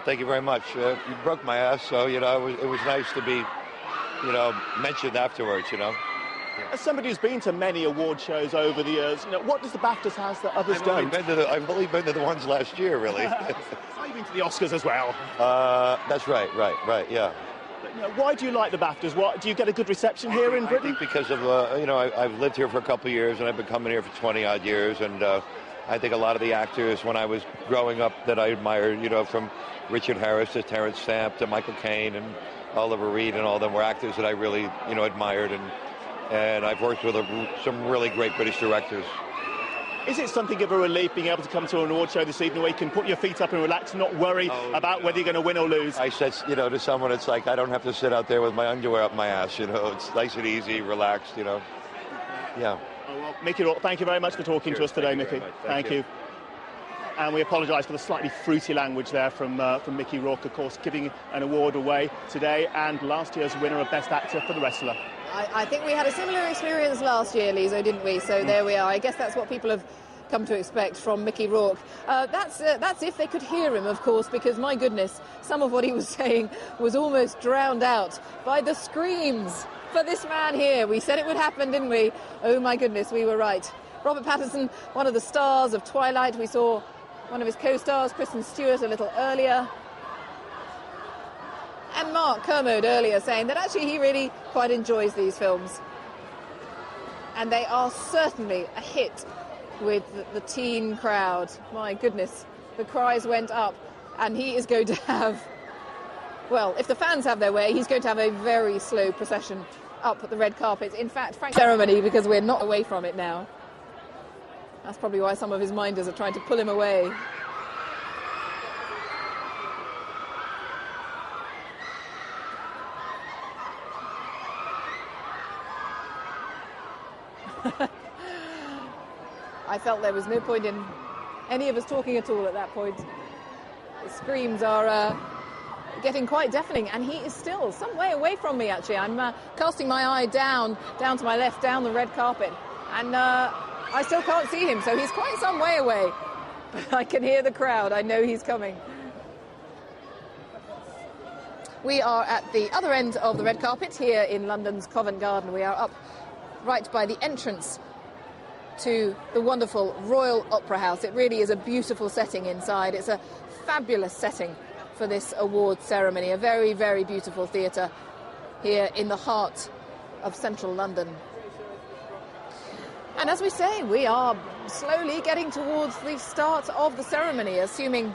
thank you very much. You broke my ass, so, you know, it was nice to be, you know, mentioned afterwards, you know. As somebody who's been to many award shows over the years, you know, what does the BAFTAs have that others don't? I've only been to the ones last year, really. I've been to the Oscars as well. That's right, yeah. But, you know, why do you like the BAFTAs? Do you get a good reception here in Britain? I think because of, you know, I've lived here for a couple of years, and I've been coming here for 20-odd years, and I think a lot of the actors, when I was growing up, that I admired, you know, from Richard Harris to Terrence Stamp to Michael Caine and Oliver Reed and all of them were actors that I really, you know, admired, and I've worked with some really great British directors. Is it something of a relief being able to come to an award show this evening where you can put your feet up and relax and not worry about whether you're going to win or lose? I said, you know, to someone, it's like I don't have to sit out there with my underwear up my ass, you know. It's nice and easy, relaxed, you know. Yeah. Oh, well, Mickey Rourke, thank you very much for talking to us today, Mickey. Thank you. And we apologise for the slightly fruity language there from Mickey Rourke, of course, giving an award away today, and last year's winner of Best Actor for The Wrestler. I think we had a similar experience last year, Lizo, didn't we? So there we are. I guess that's what people have come to expect from Mickey Rourke. That's if they could hear him, of course, because, my goodness, some of what he was saying was almost drowned out by the screams for this man here. We said it would happen, didn't we? Oh, my goodness, we were right. Robert Pattinson, one of the stars of Twilight. We saw one of his co-stars, Kristen Stewart, a little earlier. And Mark Kermode earlier saying that actually he really quite enjoys these films. And they are certainly a hit with the teen crowd. My goodness, the cries went up, and he is going to have, well, if the fans have their way, he's going to have a very slow procession up the red carpet. In fact, ceremony, because we're not away from it now. That's probably why some of his minders are trying to pull him away. I felt there was no point in any of us talking at all at that point. The screams are getting quite deafening, and he is still some way away from me, actually. I'm casting my eye down to my left, down the red carpet, and I still can't see him, so he's quite some way away. But I can hear the crowd. I know he's coming. We are at the other end of the red carpet here in London's Covent Garden. We are up right by the entrance to the wonderful Royal Opera House. It really is a beautiful setting inside. It's a fabulous setting for this award ceremony. A very, very beautiful theatre here in the heart of central London. And as we say, we are slowly getting towards the start of the ceremony, assuming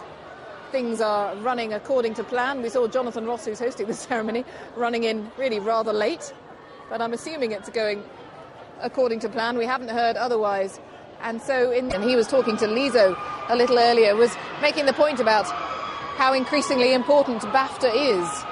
things are running according to plan. We saw Jonathan Ross, who's hosting the ceremony, running in really rather late, but I'm assuming it's going according to plan. We haven't heard otherwise. And so and he was talking to Lizo a little earlier, was making the point about how increasingly important BAFTA is.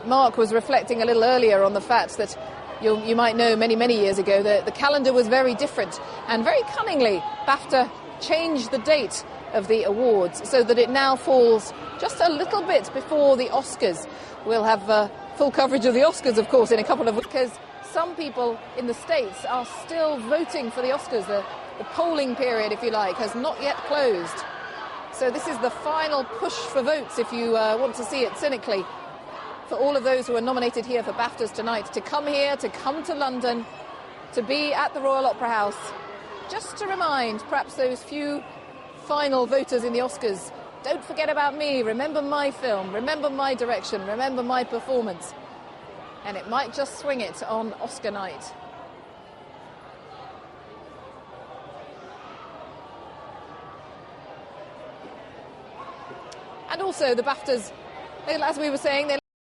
Mark was reflecting a little earlier on the fact that you might know many years ago that the calendar was very different, and very cunningly BAFTA changed the date of the awards so that it now falls just a little bit before the Oscars. We'll have full coverage of the Oscars, of course, in a couple of weeks, because some people in the States are still voting for the Oscars. The polling period, if you like, has not yet closed. So this is the final push for votes, if you want to see it cynically, for all of those who are nominated here for BAFTAs tonight to come here, to come to London, to be at the Royal Opera House, just to remind perhaps those few final voters in the Oscars, don't forget about me, remember my film, remember my direction, remember my performance. And it might just swing it on Oscar night. And also the BAFTAs, as we were saying, they